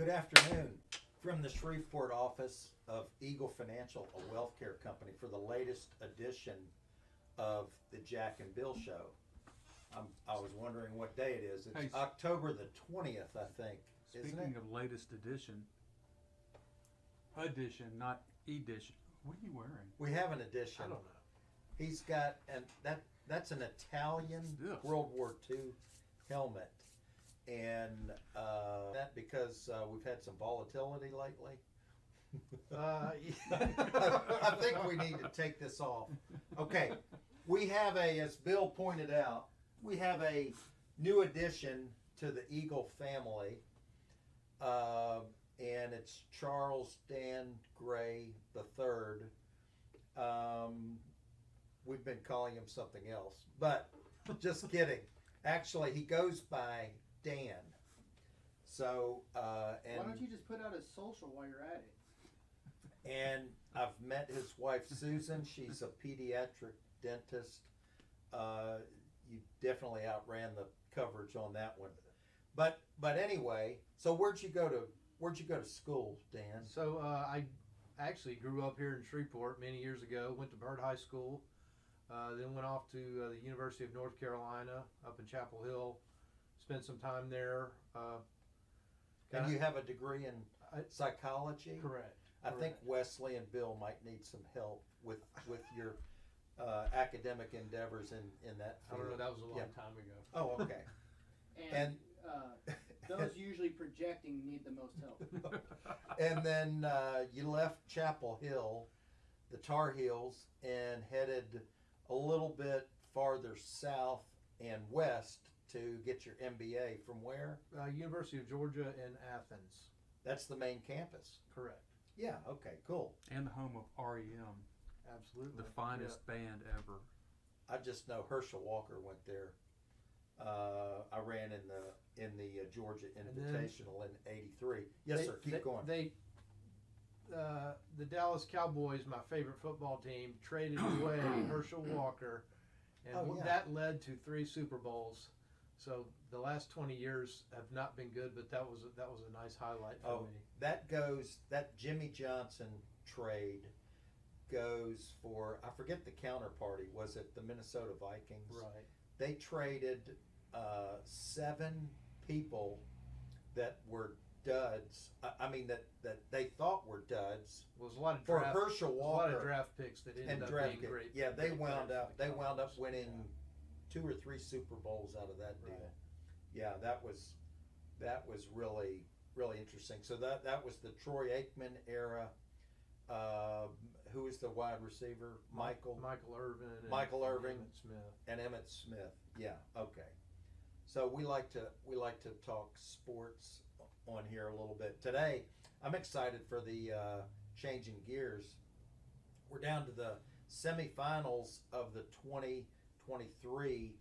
Good afternoon. From the Shreveport office of Eagle Financial, a Wealthcare company, for the latest edition of the Jack and Bill Show. I was wondering what day it is. It's Hey, October the 20th, I think, isn't Speaking it? of latest edition, not edition. What are you wearing? We have an edition. I don't know. He's got, and that's an Italian Yes. World War II helmet. And that because we've had some volatility lately. I think we need to take this off. Okay, we have as Bill pointed out, we have a new addition to the Eagle family, and it's Charles Dan Gray III. We've been calling him something else, but just kidding. Actually, he goes by Dan. So, and why don't you just put out his social while you're at it? And I've met his wife Susan. She's a pediatric dentist. You definitely outran the coverage on that one. But anyway, so where'd you go to school, Dan? So I actually grew up here in Shreveport many years ago. Went to Byrd High School, then went off to the University of North Carolina up in Chapel Hill. Spent some time there. And you have a degree in psychology? Correct. I think Wesley and Bill might need some help with your academic endeavors in that I field. don't know. That was a long Yeah. time ago. Oh, okay. And those usually projecting need the most help. And then you left Chapel Hill, the Tar Heels, and headed a little bit farther south and west to get your MBA from where? University of Georgia in Athens. That's the main campus. Correct. Yeah, okay, cool. And the home of REM, Absolutely. the finest band ever. I just know Herschel Walker went there. I ran in the Georgia Invitational in '83. Yes, sir. Keep going. The Dallas Cowboys, my favorite football team, traded away Herschel Walker, and Oh, yeah. that led to 3 Super Bowls. So the last 20 years have not been good, but that was a nice highlight for me. That Jimmy Johnson trade goes for, I forget the counterparty. Was it the Minnesota Vikings? Right. They traded 7 people that were duds. I mean that they thought were duds Well, there's a lot of for draft, Herschel a Walker lot of draft picks that ended and up draft being pick. great. Yeah, they great wound players up for the Cowboys. winning 2 or 3 Super Bowls out of that deal. Right. Yeah, that was really interesting. So that was the Troy Aikman era. Who was the wide receiver? Michael Irvin. Michael Irvin. Emmitt Smith. and Emmitt Smith. Yeah, okay. So we like to talk sports on here a little bit. Today, I'm excited for the changing gears. We're down to the semifinals of the 2023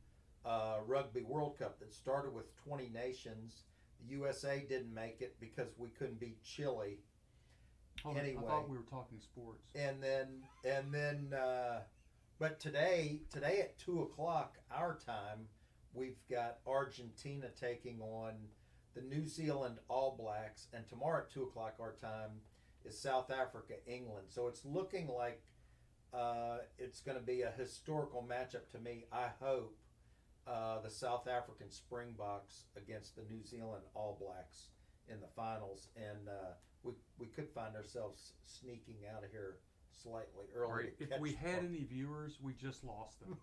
Rugby World Cup that started with 20 nations. The USA didn't make it because we couldn't beat Chile. Hold on, Anyway. I thought we were talking sports. And then, but today at 2:00 our time, we've got Argentina taking on the New Zealand All Blacks, and tomorrow at 2:00 our time is South Africa, England. So it's looking like it's going to be a historical matchup to me. I hope the South African Springboks against the New Zealand All Blacks in the finals, and we could find ourselves sneaking out of here slightly early. Right. to If catch we the had any viewers, we just lost them.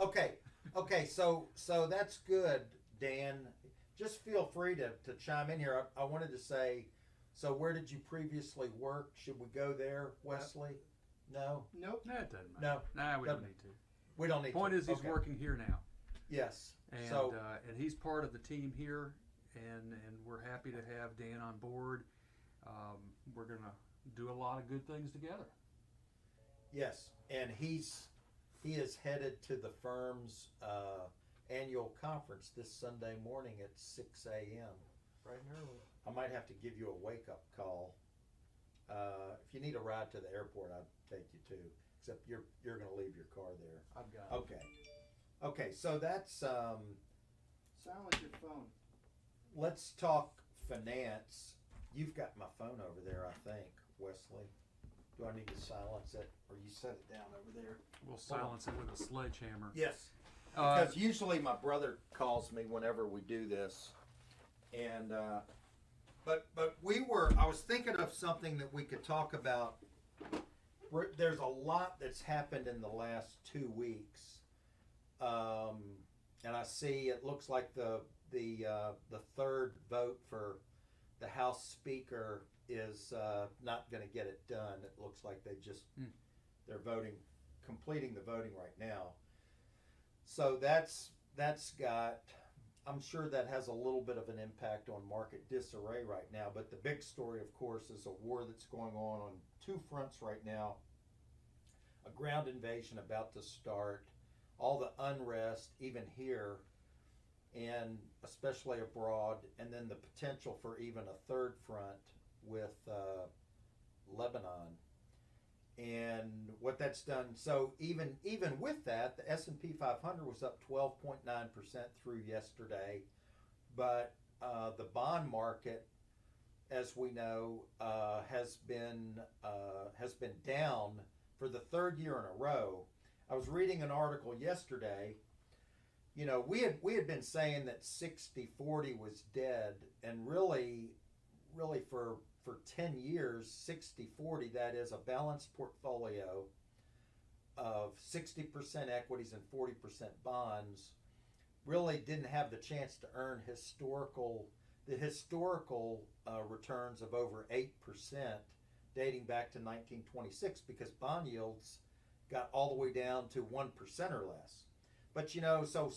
Okay, so that's good, Dan. Just feel free to chime in here. I wanted to say, so where did you previously work? Should we go there, Wesley? No? Nope. No, it doesn't matter. No. Nah, we don't Doesn't- need to. We don't need Point to. is, he's Okay. working here now, Yes. and So, and he's part of the team here, and we're happy to have Dan on board. We're gonna do a lot of good things together. yes, and he is headed to the firm's annual conference this Sunday morning at 6 a.m. Bright and early. I might have to give you a wake-up call. If you need a ride to the airport, I'd take you too. Except you're going to leave your car there. I've got it. Okay. So that's Sound like your phone. let's talk finance, you've got my phone over there, I think, Wesley. Do I need to silence it, or you set it down over there? We'll silence it with a sledgehammer. Yes. Uh, Because usually my brother calls me whenever we do this, and but I was thinking of something that we could talk about. There's a lot that's happened in the last 2 weeks, and I see it looks like the third vote for the House Speaker is not going to get it done. It looks like they're completing the voting right now. So that's got, I'm sure that has a little bit of an impact on market disarray right now. But the big story, of course, is a war that's going on 2 fronts right now. A ground invasion about to start, all the unrest, even here, and especially abroad, and then the potential for even a third front with Lebanon. And what that's done, so even with that, the S&P 500 was up 12.9% through yesterday, but the bond market, as we know, has been down for the third year in a row. I was reading an article yesterday. You know, we had been saying that 60-40 was dead, and really for 10 years, 60-40, that is a balanced portfolio of 60% equities and 40% bonds, really didn't have the chance to earn historical returns of over 8% dating back to 1926, because bond yields got all the way down to 1% or less. But you know, so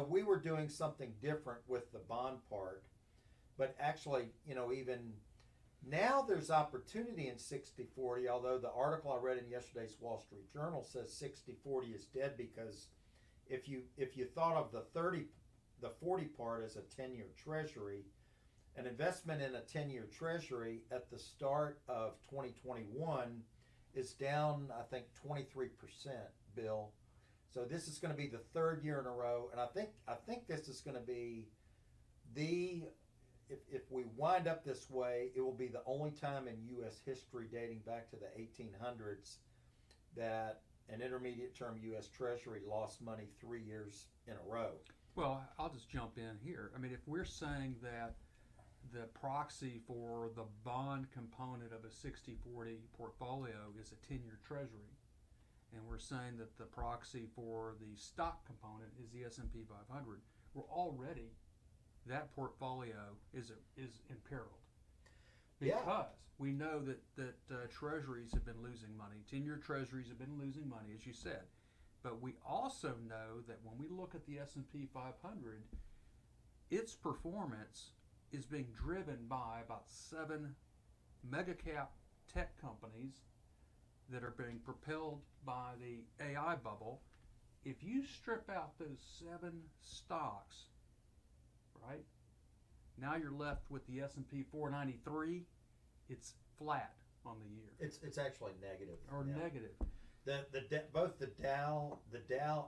we were doing something different with the bond part, but actually, you know, even now there's opportunity in 60-40, although the article I read in yesterday's Wall Street Journal says 60-40 is dead, because if you thought of the 40 part as a 10-year treasury, an investment in a 10-year treasury at the start of 2021 is down, I think, 23%, Bill. So this is going to be the third year in a row, and I think this is going to be if we wind up this way, it will be the only time in U.S. history dating back to the 1800s that an intermediate term U.S. Treasury lost money 3 years in a row. Well, I'll just jump in here. I mean, if we're saying that the proxy for the bond component of a 60-40 portfolio is a 10-year treasury, and we're saying that the proxy for the stock component is the S&P 500, we're already, that portfolio is imperiled. Because we know that treasuries have been losing money. 10-year treasuries have been losing money, as you said. But we also know that when we look at the S&P 500, its performance is being driven by about 7 mega cap tech companies that are being propelled by the AI bubble. If you strip out those 7 stocks, right, now you're left with the S&P 493. It's flat on the year. It's actually negative. Or now. negative. Both the Dow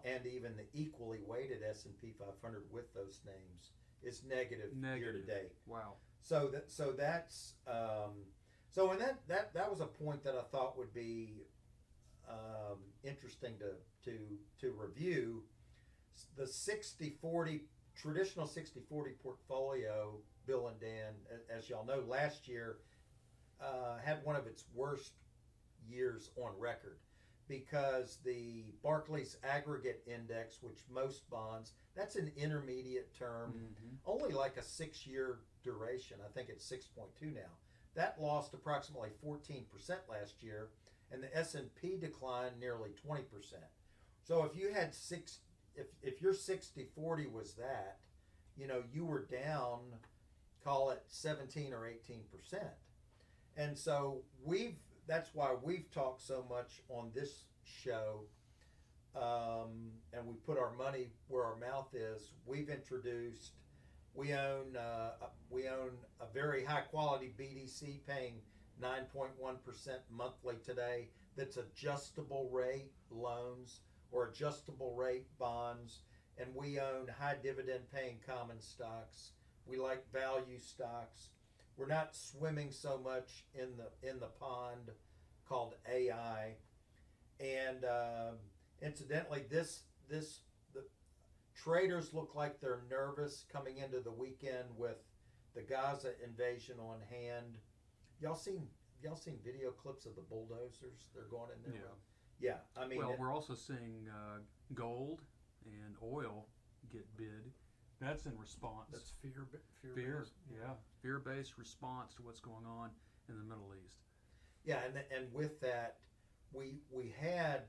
and even the equally weighted S&P 500 with those names is negative year to date. Wow. So that's and that was a point that I thought would be interesting to review. The 60-40 traditional 60-40 portfolio, Bill and Dan, as y'all know, last year had one of its worst years on record, because the Barclays Aggregate Index, which most bonds, that's an intermediate term, only like a 6-year duration. I think it's 6.2 now. That lost approximately 14% last year, and the S&P declined nearly 20%. So if you had if your 60-40 was that, you know, you were down, call it 17 or 18%. And so that's why we've talked so much on this show, and we put our money where our mouth is. We own a very high quality BDC paying 9.1% monthly today, that's adjustable rate loans or adjustable rate bonds, and we own high dividend paying common stocks. We like value stocks. we're not swimming so much in the pond called AI. And incidentally, the traders look like they're nervous coming into the weekend with the Gaza invasion on hand. Y'all seen video clips of the bulldozers? They're going in there. Yeah. Yeah, I mean. Well, we're also seeing gold and oil get bid. That's in response. That's fear. Yeah, fear-based response to what's going on in the Middle East. Yeah, and with that, we've had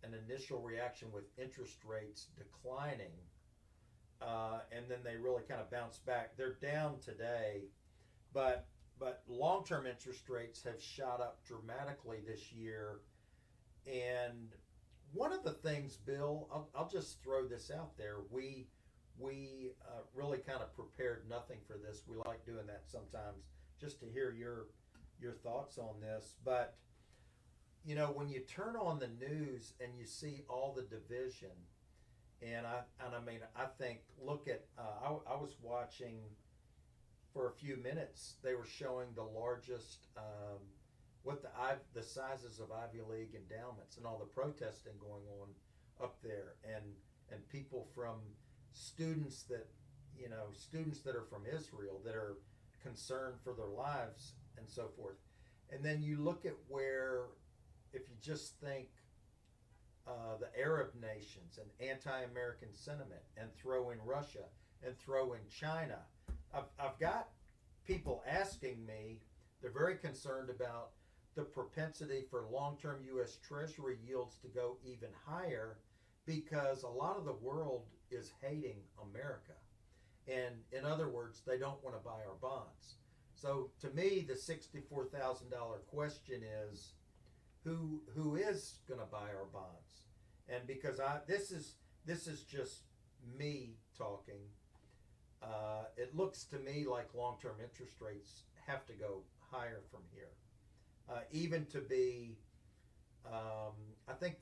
an initial reaction with interest rates declining, and then they really kind of bounced back. They're down today, but long-term interest rates have shot up dramatically this year. And one of the things, Bill, I'll just throw this out there. We really kind of prepared nothing for this. We like doing that sometimes, just to hear your thoughts on this. But when you turn on the news and you see all the division, and I think, look at I was watching for a few minutes. They were showing the largest what the sizes of Ivy League endowments and all the protesting going on up there, and people from students that are from Israel that are concerned for their lives and so forth. And then you look at where, if you just think the Arab nations and anti-American sentiment, and throw in Russia and throw in China, I've got people asking me, they're very concerned about the propensity for long-term U.S. Treasury yields to go even higher, because a lot of the world is hating America. And in other words, they don't want to buy our bonds. So to me, the $64,000 question is, who is going to buy our bonds? And because this is just me talking, it looks to me like long-term interest rates have to go higher from here. Even to be, I think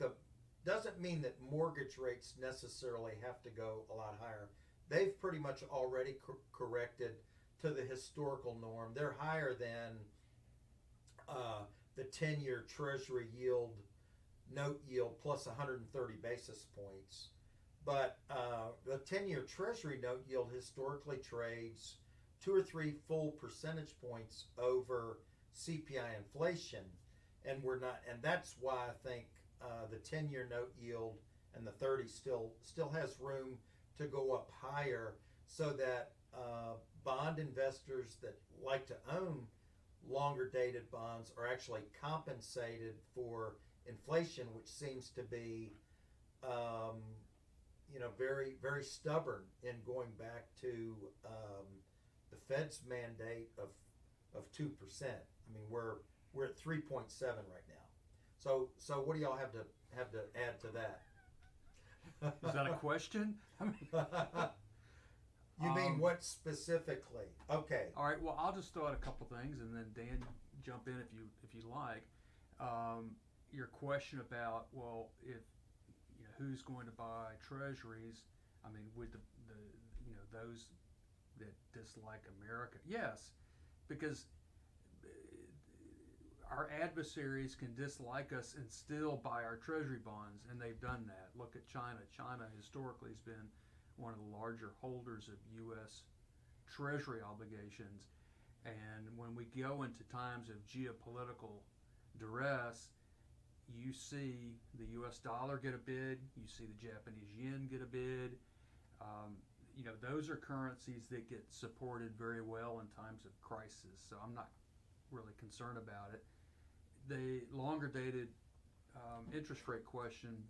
doesn't mean that mortgage rates necessarily have to go a lot higher. They've pretty much already corrected to the historical norm. They're higher than the 10-year Treasury note yield plus 130 basis points. But the 10-year Treasury note yield historically trades 2 or 3 full percentage points over CPI inflation, and we're not. And that's why I think the 10-year note yield and the 30 still has room to go up higher, so that bond investors that like to own longer dated bonds are actually compensated for inflation, which seems to be very, very stubborn in going back to the Fed's mandate of 2%. I mean, we're at 3.7 right now. So what do y'all have to add to that? Is that a question? You mean what specifically? Okay. All right. Well, I'll just throw out a couple things, and then Dan, jump in if you like. Your question about, well, if who's going to buy treasuries? I mean, with the those that dislike America, yes, because our adversaries can dislike us and still buy our treasury bonds, and they've done that. Look at China. China historically has been one of the larger holders of U.S. Treasury obligations, and when we go into times of geopolitical duress, you see the U.S. dollar get a bid, you see the Japanese yen get a bid. Those are currencies that get supported very well in times of crisis, so I'm not really concerned about it. The longer dated interest rate question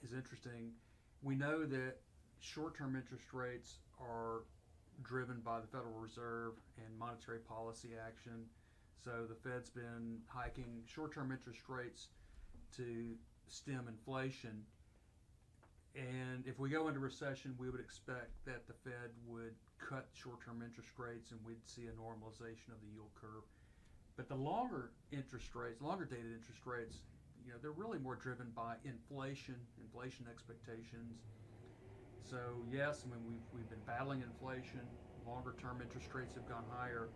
is interesting. We know that short-term interest rates are driven by the Federal Reserve and monetary policy action. So the Fed's been hiking short-term interest rates to stem inflation. And if we go into recession, we would expect that the Fed would cut short-term interest rates and we'd see a normalization of the yield curve. But the longer dated interest rates, they're really more driven by inflation expectations. So yes, I mean we've been battling inflation. Longer term interest rates have gone higher,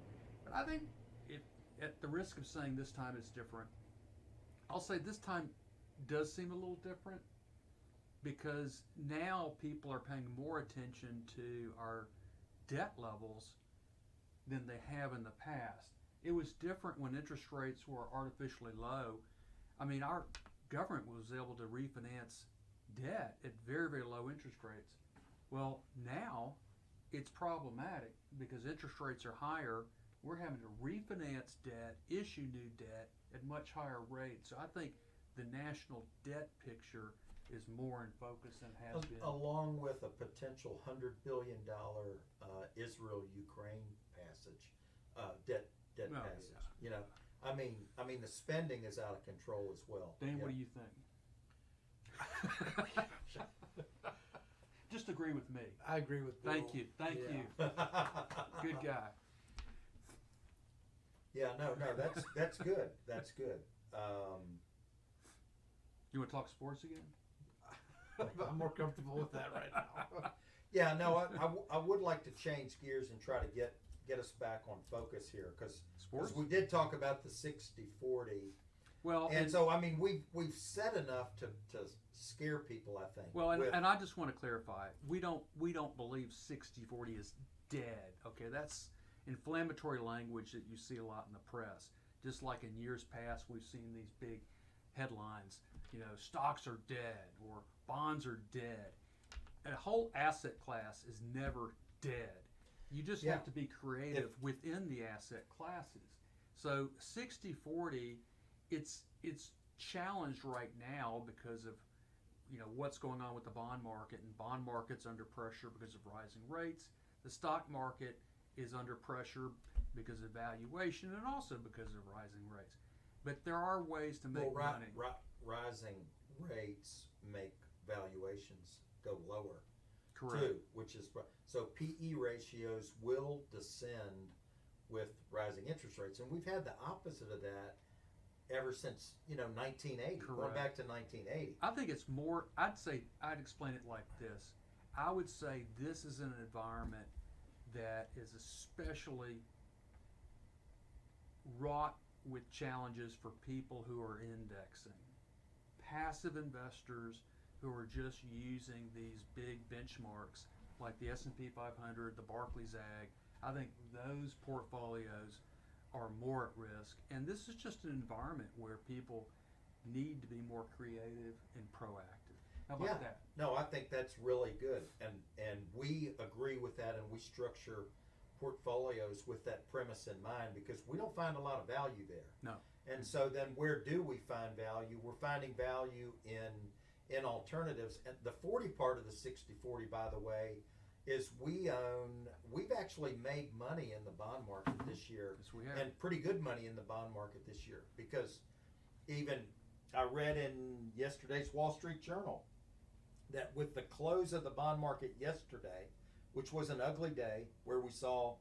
but I think if at the risk of saying this time is different, I'll say this time does seem a little different because now people are paying more attention to our debt levels than they have in the past. It was different when interest rates were artificially low. I mean, our government was able to refinance debt at very, very low interest rates. Well, now it's problematic because interest rates are higher. We're having to refinance debt, issue new debt at much higher rates. So I think the national debt picture is more in focus than has been. Along with a potential $100 billion Israel-Ukraine debt passage. Yeah. You know, I mean, the spending is out of control as well. Dan, Yeah. what do you think? Just agree with me. I agree with Bill. Thank you. Thank Yeah. you. Good guy. Yeah, no, that's good. That's good. You want to talk sports again? I'm more comfortable with that right now. Yeah, no, I would like to change gears and try to get us back on focus here because Sports? we did talk about the 60-40. Well, And so, I mean, we've said enough to scare people, I think. well, with- and I just want to clarify. We don't believe 60-40 is dead. Okay, that's inflammatory language that you see a lot in the press. Just like in years past, we've seen these big headlines. You know, stocks are dead or bonds are dead. A whole asset class is never dead. You just Yeah. have to be creative within the asset classes. So 60-40, it's challenged right now because of what's going on with the bond market, and bond market's under pressure because of rising rates. The stock market is under pressure because of valuation and also because of rising rates. But there are ways to make money. Rising rates make valuations go lower. Correct. Too, which is so PE ratios will descend with rising interest rates, and we've had the opposite of that ever since 1980. Going Correct. back to 1980. I think it's more. I'd explain it like this. I would say this is an environment that is especially wrought with challenges for people who are indexing. Passive investors who are just using these big benchmarks like the S&P 500, the Barclays Ag. I think those portfolios are more at risk. And this is just an environment where people need to be more creative and proactive. How about that? No, I think that's really good, and we agree with that, and we structure portfolios with that premise in mind because we don't find a lot of value there. No. And so then where do we find value? We're finding value in alternatives. And the 40 part of the 60-40, by the way, is we've actually made money in the bond market this year. Yes, we have. And pretty good money in the bond market this year because even I read in yesterday's Wall Street Journal that with the close of the bond market yesterday, which was an ugly day where we saw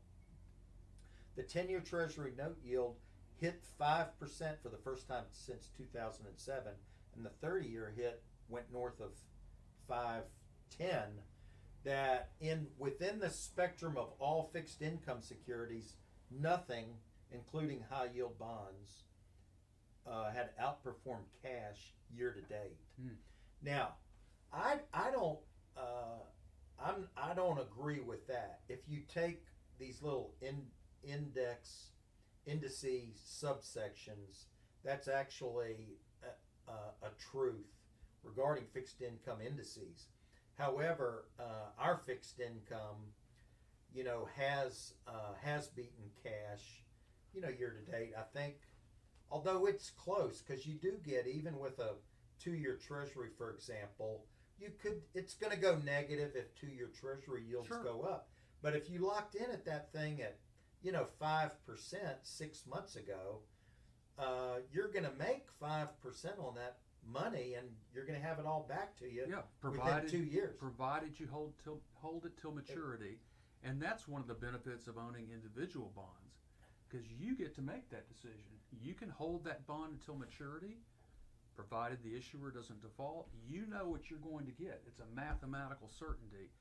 the 10-year Treasury note yield hit 5% for the first time since 2007, and the 30-year went north of 5.10. That within the spectrum of all fixed income securities, nothing, including high yield bonds, had outperformed cash year to date. Now, I don't agree with that. If you take these little indices subsections, that's actually a truth regarding fixed income indices. However, our fixed income, has beaten cash, year to date. I think, although it's close, because you do get, even with a 2-year Treasury, for example, it's going to go negative if 2-year Treasury yields Sure. go up. But if you locked in at that thing at 5% 6 months ago, you're going to make 5% on that money, and you're going to have it all back to you within 2 years. Provided you hold it till maturity, and that's one of the benefits of owning individual bonds, because you get to make that decision. You can hold that bond until maturity, provided the issuer doesn't default. You know what you're going to get. It's a mathematical certainty.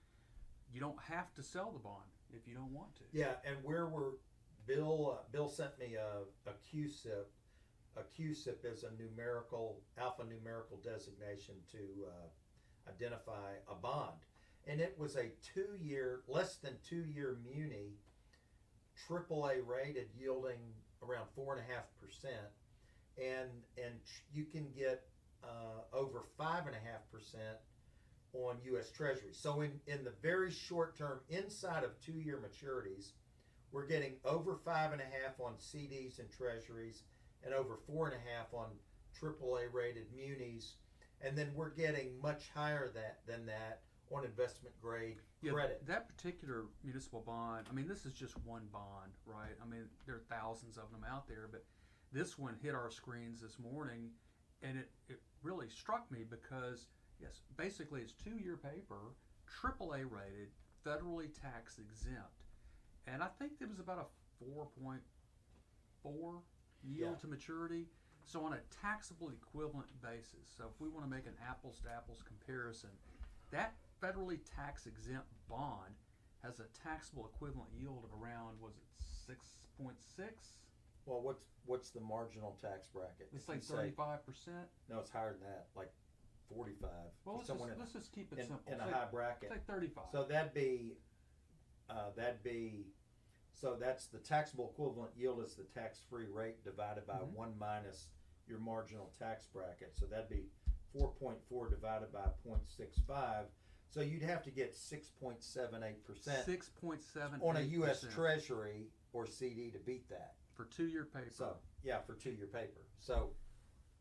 you don't have to sell the bond if you don't want to. Yeah, and where we're Bill sent me a QSIP. A QSIP is a alphanumerical designation to identify a bond, and it was a less than 2 year muni, AAA rated, yielding around 4.5%, and you can get over 5.5% on U.S. Treasuries. So in the very short term, inside of 2 year maturities, we're getting over 5.5 on CDs and Treasuries, and over 4.5 on AAA rated munis, and then we're getting much higher than that on investment grade credit. That particular municipal bond, I mean, this is just one bond, right? I mean, there are thousands of them out there, but this one hit our screens this morning, and it really struck me because, yes, basically it's 2 year paper, AAA rated, federally tax exempt, and I think there was about a 4.4 yield to maturity. So on a taxable equivalent basis, so if we want to make an apples to apples comparison, that federally tax exempt bond has a taxable equivalent yield of around, was it 6.6? Well, what's the marginal tax bracket? It's like 35%. No, it's higher than that, like 45. Well, let's just keep it simple. In a high bracket. It's like 35. So so that's the taxable equivalent yield is the tax-free rate divided by 1 minus your marginal tax bracket. So that'd be 4.4 divided by 0.65. So you'd have to get 6.78%. 6.7 on a U.S. Treasury or CD to beat that. For 2 year paper. So yeah, for 2 year paper. So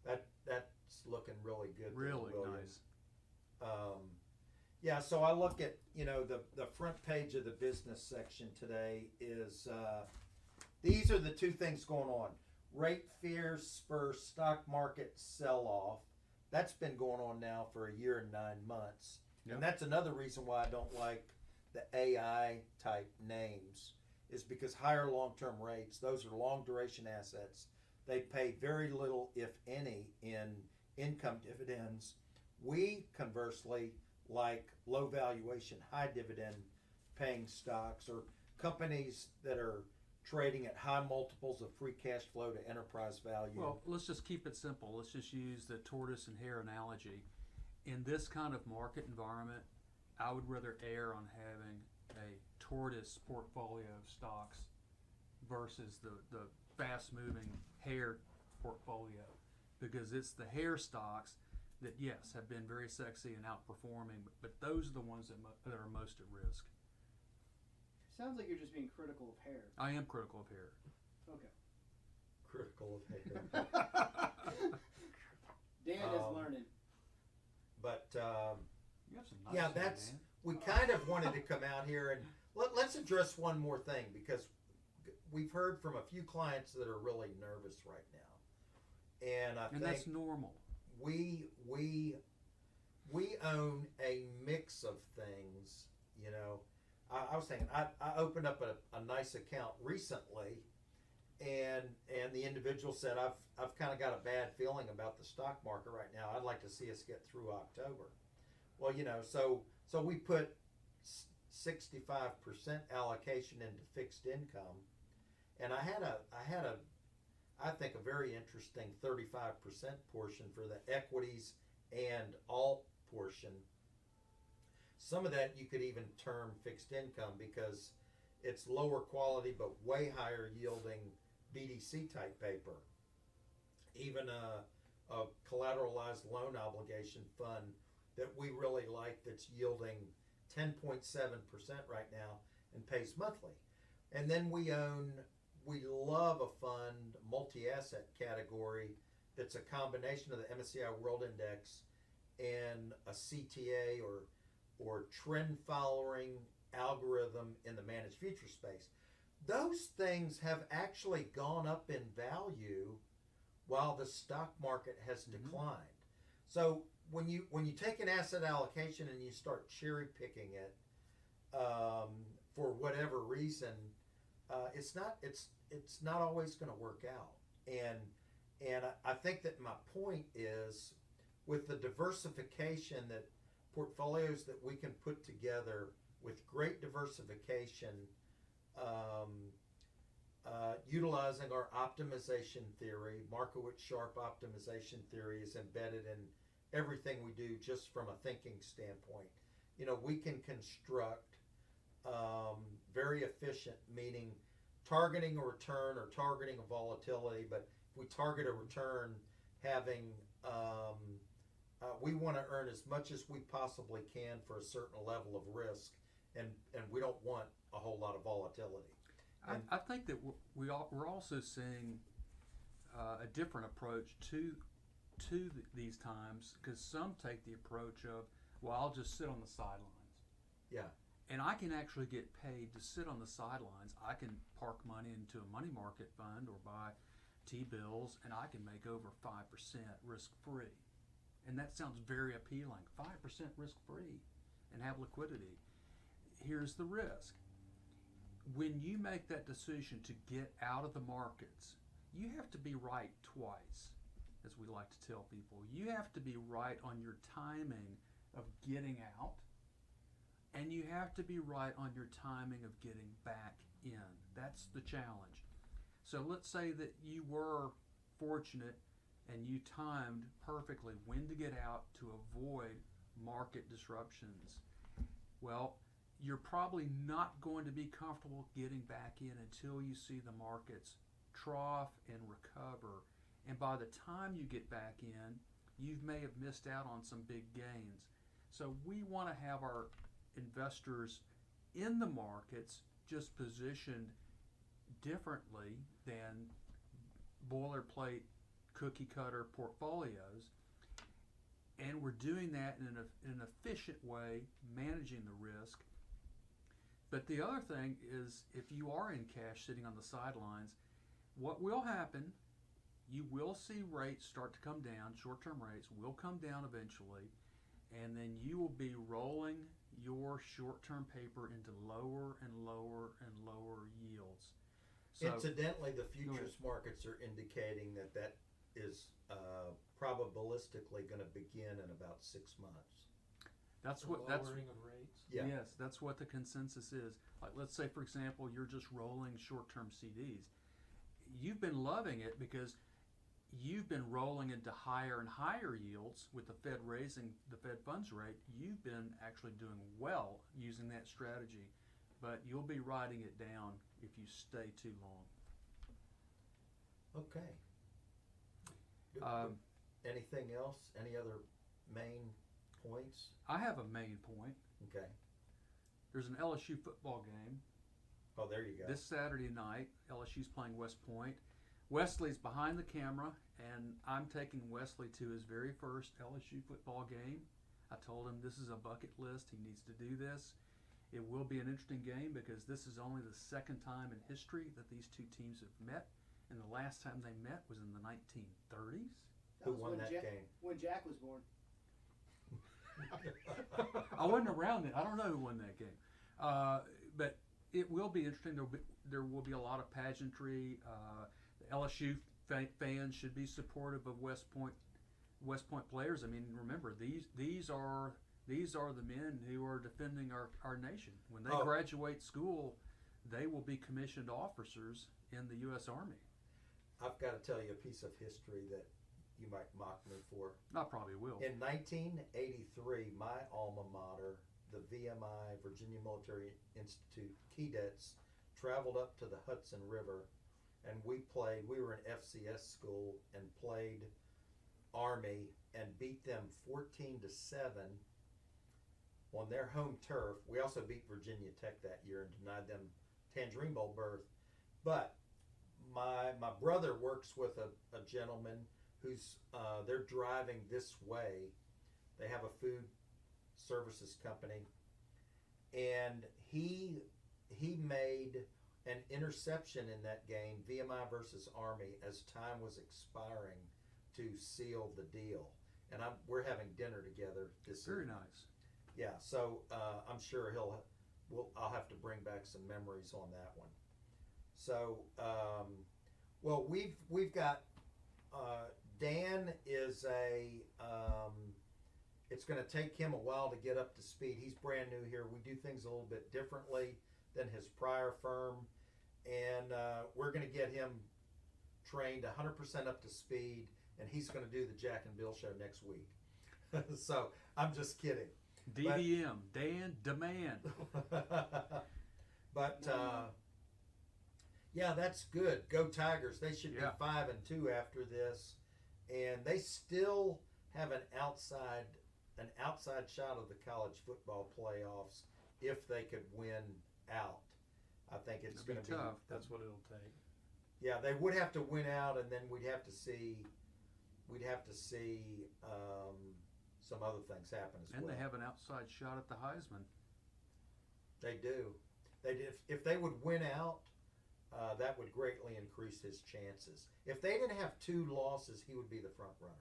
that's looking really good. Really nice. Yeah, so I look at, the front page of the business section today is, these are the two things going on. Rate fears spur stock market sell-off. That's been going on now for 1 year and 9 months. Yep. And that's another reason why I don't like the AI type names, is because higher long-term rates, those are long duration assets. They pay very little, if any, in income dividends. We, conversely, like low valuation, high dividend paying stocks, or companies that are trading at high multiples of free cash flow to enterprise value. Well, let's just keep it simple. Let's just use the tortoise and hare analogy. In this kind of market environment, I would rather err on having a tortoise portfolio of stocks versus the fast moving hare portfolio, because it's the hare stocks that, yes, have been very sexy and outperforming, but those are the ones that are most at risk. Sounds like you're just being critical of hair. I am critical of hair. Okay. Critical of hair. Dan is learning. But you have some nice that's Dan. We kind of wanted to come out here and let's address one more thing, because we've heard from a few clients that are really nervous right now, and I think that's normal. We own a mix of things. I was thinking, I opened up a nice account recently, and the individual said, I've kind of got a bad feeling about the stock market right now. I'd like to see us get through October. Well, so we put 65% allocation into fixed income, and I had I think a very interesting 35% portion for the equities and alt portion. Some of that you could even term fixed income, because it's lower quality but way higher yielding BDC type paper. Even a collateralized loan obligation fund that we really like, that's yielding 10.7% right now and pays monthly. And then we love a fund, multi-asset category, that's a combination of the MSCI World Index and a CTA or trend following algorithm in the managed future space. Those things have actually gone up in value while the stock market has declined. So when you take an asset allocation and you start cherry picking it for whatever reason, it's not always going to work out. And I think that my point is, with the diversification that portfolios that we can put together with great diversification, utilizing our optimization theory. Markowitz Sharp optimization theory is embedded in everything we do just from a thinking standpoint. You know, we can construct very efficient, meaning targeting a return or targeting a volatility, but if we target a return, having we want to earn as much as we possibly can for a certain level of risk, and we don't want a whole lot of volatility. I think that we're also seeing a different approach to these times, because some take the approach of, well, I'll just sit on the sidelines. Yeah. And I can actually get paid to sit on the sidelines. I can park money into a money market fund or buy T-bills, and I can make over 5% risk-free. And that sounds very appealing. 5% risk-free and have liquidity. Here's the risk. When you make that decision to get out of the markets, you have to be right twice, as we like to tell people. You have to be right on your timing of getting out, and you have to be right on your timing of getting back in. That's the challenge. So let's say that you were fortunate and you timed perfectly when to get out to avoid market disruptions. Well, you're probably not going to be comfortable getting back in until you see the markets trough and recover. And by the time you get back in, you may have missed out on some big gains. So we want to have our investors in the markets just positioned differently than boilerplate cookie cutter portfolios, and we're doing that in an efficient way, managing the risk. But the other thing is, if you are in cash sitting on the sidelines, what will happen, you will see rates start to come down, short-term rates will come down eventually, and then you will be rolling your short-term paper into lower and lower and lower yields. So, incidentally, the futures markets are indicating that is probabilistically going to begin in about 6 months. That's The what lowering of rates. Yeah. Yes, that's what the consensus is. Like, let's say, for example, you're just rolling short-term CDs. You've been loving it because you've been rolling into higher and higher yields with the Fed raising the Fed funds rate. You've been actually doing well using that strategy, but you'll be riding it down if you stay too long. Okay. Um, Anything else? Any other main points? I have a main point. Okay. There's an LSU football game Oh, there you go. this Saturday night. LSU's playing West Point. Wesley's behind the camera, and I'm taking Wesley to his very first LSU football game. I told him this is a bucket list. He needs to do this. It will be an interesting game because this is only the second time in history that these two teams have met, and the last time they met was in the 1930s. Who was won when that game? When Jack was born. I wasn't around then. I don't know who won that game, but it will be interesting. There will be a lot of pageantry. The LSU fans should be supportive of West Point players. I mean, remember these are the men who are defending our nation. When they graduate school, they will be commissioned officers in the U.S. Army. I've got to tell you a piece of history that you might mock me for. I probably will. In 1983, my alma mater, the VMI, Virginia Military Institute cadets, traveled up to the Hudson River, and we were an FCS school and played Army and beat them 14-7 on their home turf. We also beat Virginia Tech that year and denied them Tangerine Bowl berth. But my brother works with a gentleman who's they're driving this way. They have a food services company, and he made an interception in that game, VMI versus Army, as time was expiring to seal the deal. And we're having dinner together this Very evening. nice. Yeah, so I'm sure I'll have to bring back some memories on that one. So, well, we've got Dan is it's going to take him a while to get up to speed. He's brand new here. We do things a little bit differently than his prior firm, and we're going to get him trained 100% up to speed, and he's going to do the Jack and Bill show next week. So I'm just kidding. DDM, Dan Demand. But yeah, that's good. Go Tigers. They should be 5-2 after this, and they still have an outside shot of the college football playoffs if they could win out. I think it's going to be tough. That's what it'll take. Yeah, they would have to win out, and then we'd have to see some other things happen as well. And they have an outside shot at the Heisman. They do. They did. If they would win out, that would greatly increase his chances. If they didn't have 2 losses, he would be the front runner.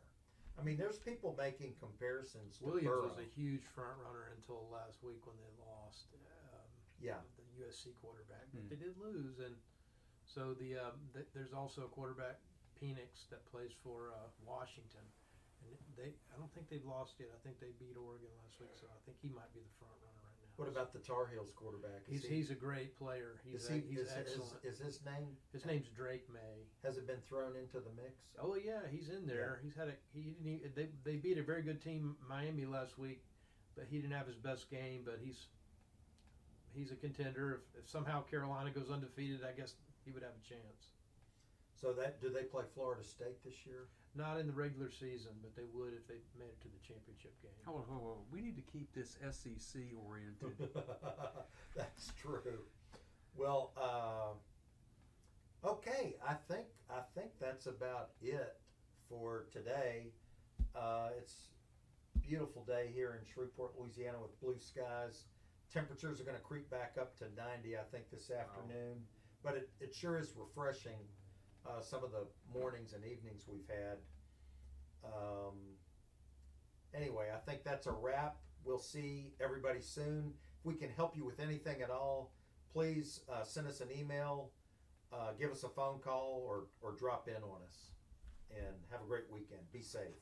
I mean, there's people making comparisons to Williams Burrow. was a huge front runner until last week when they lost. The USC quarterback, but they did lose, and so there's also a quarterback, Penix, that plays for Washington, and I don't think they've lost yet. I think they beat Oregon last week, so I think he might be the front runner right now. What about the Tar Heels quarterback? He's a great player. He's excellent. Is his name? His name's Drake May. Has it been thrown into the mix? Oh yeah, he's in there. He's had they beat a very good team, Miami, last week, but he didn't have his best game. But he's a contender. If somehow Carolina goes undefeated, I guess he would have a chance. So do they play Florida State this year? Not in the regular season, but they would if they made it to the championship game. Oh, we need to keep this SEC oriented. That's true. Well, okay. I think that's about it for today. It's a beautiful day here in Shreveport, Louisiana, with blue skies. Temperatures are going to creep back up to 90, I think, this afternoon. But it sure is refreshing. Some of the mornings and evenings we've had. Anyway, I think that's a wrap. We'll see everybody soon. If we can help you with anything at all, please send us an email, give us a phone call, or drop in on us. And have a great weekend. Be safe.